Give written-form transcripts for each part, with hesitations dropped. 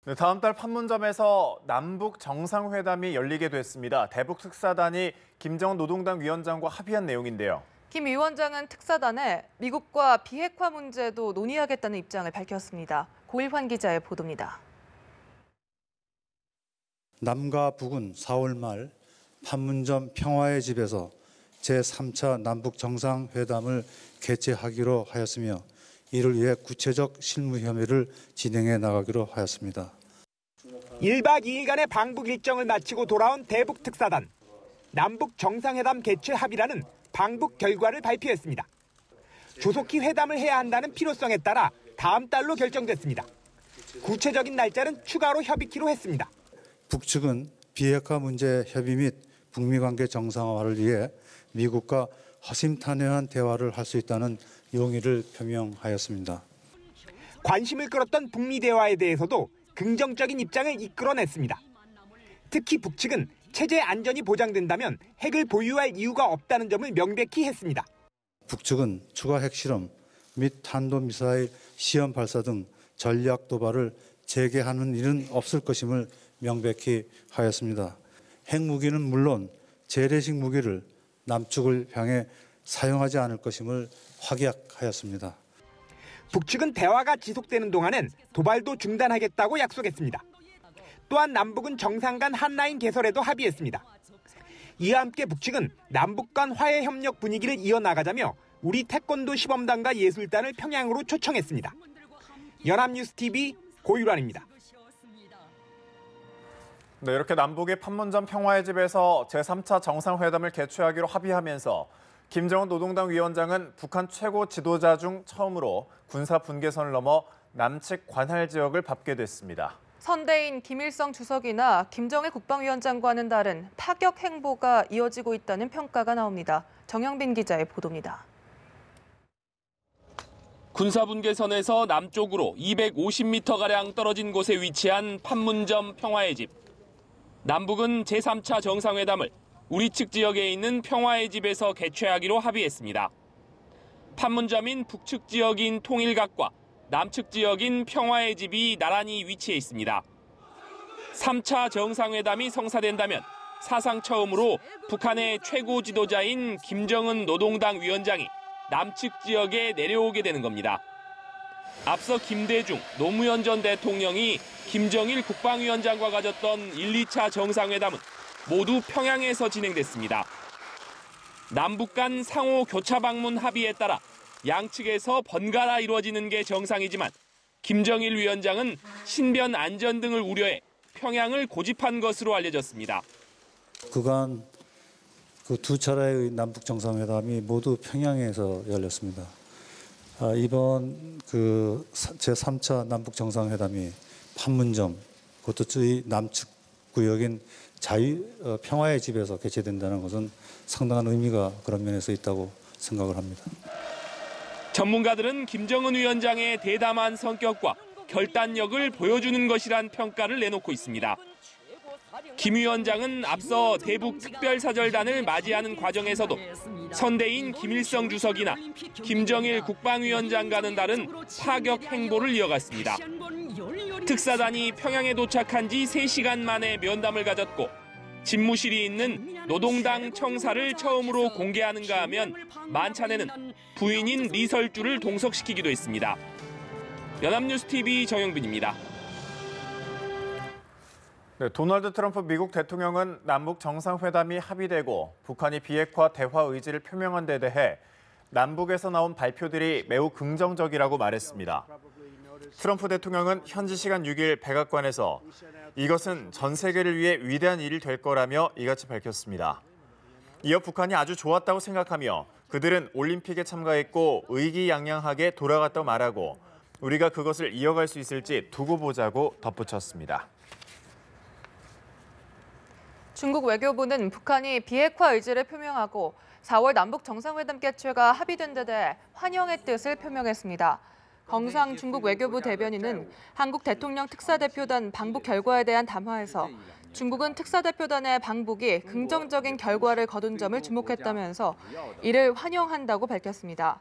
네, 다음 달 판문점에서 남북 정상회담이 열리게 됐습니다. 대북 특사단이 김정은 노동당 위원장과 합의한 내용인데요. 김 위원장은 특사단에 미국과 비핵화 문제도 논의하겠다는 입장을 밝혔습니다. 고일환 기자의 보도입니다. 남과 북은 4월 말 판문점 평화의 집에서 제3차 남북 정상회담을 개최하기로 하였으며 이를 위해 구체적 실무 협의를 진행해 나가기로 하였습니다. 1박 2일간의 방북 일정을 마치고 돌아온 대북 특사단. 남북 정상회담 개최 합의라는 방북 결과를 발표했습니다. 조속히 회담을 해야 한다는 필요성에 따라 다음 달로 결정됐습니다. 구체적인 날짜는 추가로 협의키로 했습니다. 북측은 비핵화 문제 협의 및 북미 관계 정상화를 위해 미국과 허심탄회한 대화를 할 수 있다는 용의를 표명하였습니다. 관심을 끌었던 북미 대화에 대해서도 긍정적인 입장을 이끌어냈습니다. 특히 북측은 체제 안전이 보장된다면 핵을 보유할 이유가 없다는 점을 명백히 했습니다. 북측은 추가 핵실험 및 탄도미사일 시험 발사 등 전략 도발을 재개하는 일은 없을 것임을 명백히 하였습니다. 핵무기는 물론 재래식 무기를 남측을 향해 사용하지 않을 것임을 확약하였습니다. 북측은 대화가 지속되는 동안엔 도발도 중단하겠다고 약속했습니다. 또한 남북은 정상 간 한라인 개설에도 합의했습니다. 이와 함께 북측은 남북 간 화해 협력 분위기를 이어나가자며 우리 태권도 시범단과 예술단을 평양으로 초청했습니다. 연합뉴스TV 고유란입니다. 네, 이렇게 남북의 판문점 평화의 집에서 제3차 정상회담을 개최하기로 합의하면서 김정은 노동당 위원장은 북한 최고 지도자 중 처음으로 군사 분계선을 넘어 남측 관할 지역을 밟게 됐습니다. 선대인 김일성 주석이나 김정일 국방위원장과는 다른 파격 행보가 이어지고 있다는 평가가 나옵니다. 정영빈 기자의 보도입니다. 군사분계선에서 남쪽으로 250m가량 떨어진 곳에 위치한 판문점 평화의 집. 남북은 제3차 정상회담을 우리 측 지역에 있는 평화의 집에서 개최하기로 합의했습니다. 판문점인 북측 지역인 통일각과 남측 지역인 평화의 집이 나란히 위치해 있습니다. 3차 정상회담이 성사된다면 사상 처음으로 북한의 최고 지도자인 김정은 노동당 위원장이 남측 지역에 내려오게 되는 겁니다. 앞서 김대중, 노무현 전 대통령이 김정일 국방위원장과 가졌던 1, 2차 정상회담은 모두 평양에서 진행됐습니다. 남북 간 상호 교차 방문 합의에 따라 양측에서 번갈아 이루어지는 게 정상이지만 김정일 위원장은 신변 안전 등을 우려해 평양을 고집한 것으로 알려졌습니다. 그간 그 두 차례의 남북 정상회담이 모두 평양에서 열렸습니다. 이번 그 제3차 남북 정상회담이 판문점, 그것도 저희 남측 구역인 평화의 집에서 개최된다는 것은 상당한 의미가 그런 면에서 있다고 생각을 합니다. 전문가들은 김정은 위원장의 대담한 성격과 결단력을 보여주는 것이란 평가를 내놓고 있습니다. 김 위원장은 앞서 대북 특별사절단을 맞이하는 과정에서도 선대인 김일성 주석이나 김정일 국방위원장과는 다른 파격 행보를 이어갔습니다. 특사단이 평양에 도착한 지 3시간 만에 면담을 가졌고 집무실이 있는 노동당 청사를 처음으로 공개하는가 하면 만찬에는 부인인 리설주를 동석시키기도 했습니다. 연합뉴스TV 정영빈입니다. 네, 도널드 트럼프 미국 대통령은 남북 정상회담이 합의되고 북한이 비핵화 대화 의지를 표명한 데 대해 남북에서 나온 발표들이 매우 긍정적이라고 말했습니다. 트럼프 대통령은 현지 시간 6일 백악관에서 이것은 전 세계를 위해 위대한 일이 될 거라며 이같이 밝혔습니다. 이어 북한이 아주 좋았다고 생각하며 그들은 올림픽에 참가했고 의기양양하게 돌아갔다고 말하고 우리가 그것을 이어갈 수 있을지 두고 보자고 덧붙였습니다. 중국 외교부는 북한이 비핵화 의지를 표명하고 4월 남북 정상회담 개최가 합의된 데 대해 환영의 뜻을 표명했습니다. 경상 중국 외교부 대변인은 한국 대통령 특사대표단 방북 결과에 대한 담화에서 중국은 특사대표단의 방북이 긍정적인 결과를 거둔 점을 주목했다면서 이를 환영한다고 밝혔습니다.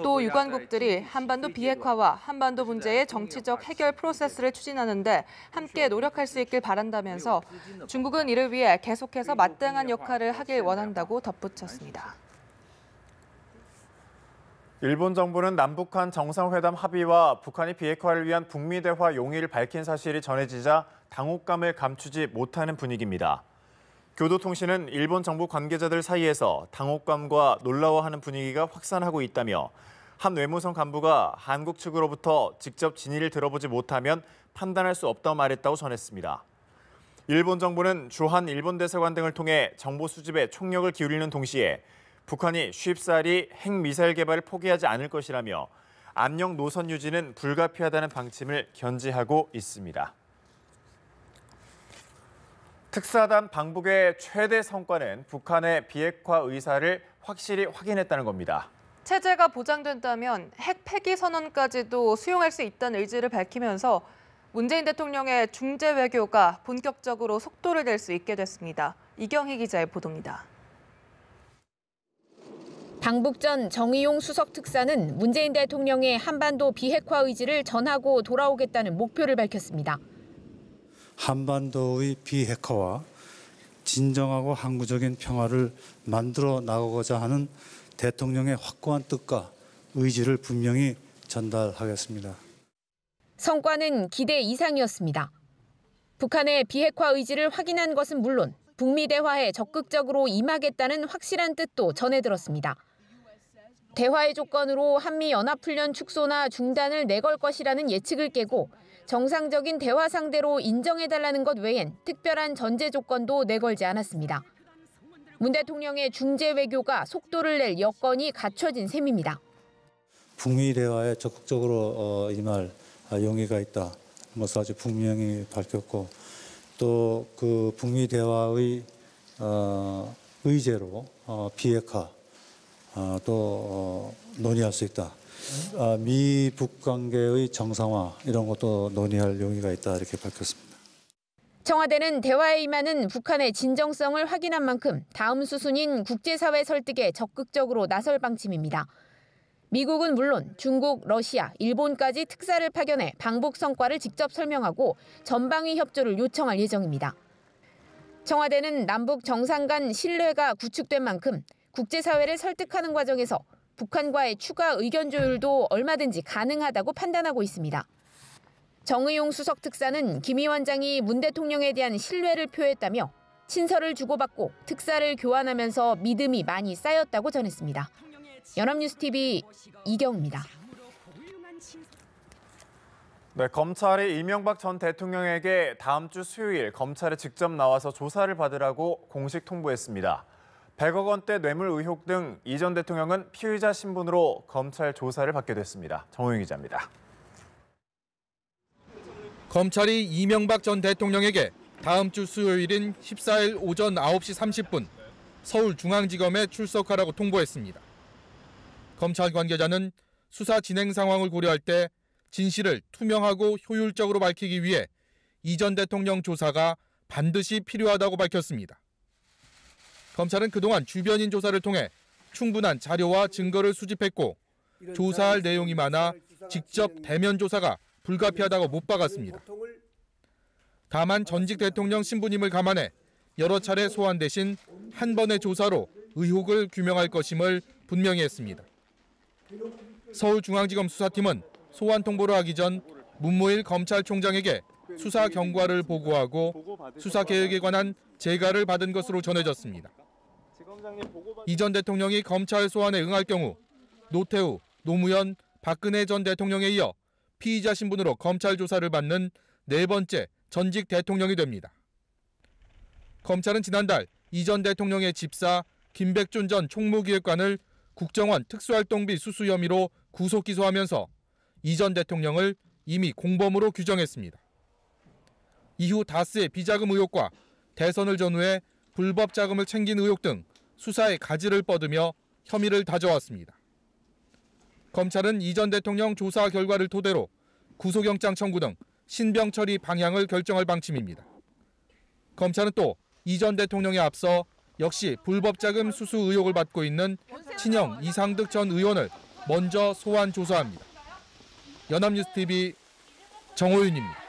또 유관국들이 한반도 비핵화와 한반도 문제의 정치적 해결 프로세스를 추진하는 데 함께 노력할 수 있길 바란다면서 중국은 이를 위해 계속해서 마땅한 역할을 하길 원한다고 덧붙였습니다. 일본 정부는 남북한 정상회담 합의와 북한이 비핵화를 위한 북미 대화 용의를 밝힌 사실이 전해지자 당혹감을 감추지 못하는 분위기입니다. 교도통신은 일본 정부 관계자들 사이에서 당혹감과 놀라워하는 분위기가 확산하고 있다며 한 외무성 간부가 한국 측으로부터 직접 진위를 들어보지 못하면 판단할 수 없다고 말했다고 전했습니다. 일본 정부는 주한 일본 대사관 등을 통해 정보 수집에 총력을 기울이는 동시에 북한이 쉽사리 핵미사일 개발을 포기하지 않을 것이라며 압력 노선 유지는 불가피하다는 방침을 견지하고 있습니다. 특사단 방북의 최대 성과는 북한의 비핵화 의사를 확실히 확인했다는 겁니다. 체제가 보장된다면 핵 폐기 선언까지도 수용할 수 있다는 의지를 밝히면서 문재인 대통령의 중재 외교가 본격적으로 속도를 낼 수 있게 됐습니다. 이경희 기자의 보도입니다. 방북 전 정의용 수석 특사는 문재인 대통령의 한반도 비핵화 의지를 전하고 돌아오겠다는 목표를 밝혔습니다. 한반도의 비핵화와 진정하고 항구적인 평화를 만들어 나가고자 하는 대통령의 확고한 뜻과 의지를 분명히 전달하겠습니다. 성과는 기대 이상이었습니다. 북한의 비핵화 의지를 확인한 것은 물론 북미 대화에 적극적으로 임하겠다는 확실한 뜻도 전해들었습니다. 대화의 조건으로 한미연합훈련 축소나 중단을 내걸 것이라는 예측을 깨고 정상적인 대화 상대로 인정해달라는 것 외엔 특별한 전제 조건도 내걸지 않았습니다. 문 대통령의 중재 외교가 속도를 낼 여건이 갖춰진 셈입니다. 북미 대화에 적극적으로 임할 용의가 있다. 것을 아주 분명히 밝혔고 또 그 북미 대화의 의제로 비핵화 또 논의할 수 있다. 미북 관계의 정상화 이런 것도 논의할 용의가 있다 이렇게 밝혔습니다. 청와대는 대화에 임하는 북한의 진정성을 확인한 만큼 다음 수순인 국제사회 설득에 적극적으로 나설 방침입니다. 미국은 물론 중국, 러시아, 일본까지 특사를 파견해 방북 성과를 직접 설명하고 전방위 협조를 요청할 예정입니다. 청와대는 남북 정상 간 신뢰가 구축된 만큼 국제사회를 설득하는 과정에서 북한과의 추가 의견 조율도 얼마든지 가능하다고 판단하고 있습니다. 정의용 수석 특사는 김 위원장이 문 대통령에 대한 신뢰를 표했다며 친서를 주고받고 특사를 교환하면서 믿음이 많이 쌓였다고 전했습니다. 연합뉴스TV 이경입니다. 네, 검찰이 이명박 전 대통령에게 다음 주 수요일 검찰에 직접 나와서 조사를 받으라고 공식 통보했습니다. 100억 원대 뇌물 의혹 등 이 전 대통령은 피의자 신분으로 검찰 조사를 받게 됐습니다. 정호영 기자입니다. 검찰이 이명박 전 대통령에게 다음 주 수요일인 14일 오전 9시 30분 서울중앙지검에 출석하라고 통보했습니다. 검찰 관계자는 수사 진행 상황을 고려할 때 진실을 투명하고 효율적으로 밝히기 위해 이 전 대통령 조사가 반드시 필요하다고 밝혔습니다. 검찰은 그동안 주변인 조사를 통해 충분한 자료와 증거를 수집했고 조사할 내용이 많아 직접 대면 조사가 불가피하다고 못 박았습니다. 다만 전직 대통령 신부님을 감안해 여러 차례 소환 대신 한 번의 조사로 의혹을 규명할 것임을 분명히 했습니다. 서울중앙지검 수사팀은 소환 통보를 하기 전 문무일 검찰총장에게 수사 경과를 보고하고 수사 계획에 관한 재가를 받은 것으로 전해졌습니다. 이 전 대통령이 검찰 소환에 응할 경우 노태우, 노무현, 박근혜 전 대통령에 이어 피의자 신분으로 검찰 조사를 받는 네 번째 전직 대통령이 됩니다. 검찰은 지난달 이 전 대통령의 집사 김백준 전 총무기획관을 국정원 특수활동비 수수 혐의로 구속 기소하면서 이 전 대통령을 이미 공범으로 규정했습니다. 이후 다스의 비자금 의혹과 대선을 전후해 불법 자금을 챙긴 의혹 등 수사의 가지를 뻗으며 혐의를 다져왔습니다. 검찰은 이 전 대통령 조사 결과를 토대로 구속영장 청구 등 신병 처리 방향을 결정할 방침입니다. 검찰은 또 이 전 대통령에 앞서 역시 불법 자금 수수 의혹을 받고 있는 친형 이상득 전 의원을 먼저 소환 조사합니다. 연합뉴스 TV 정호윤입니다.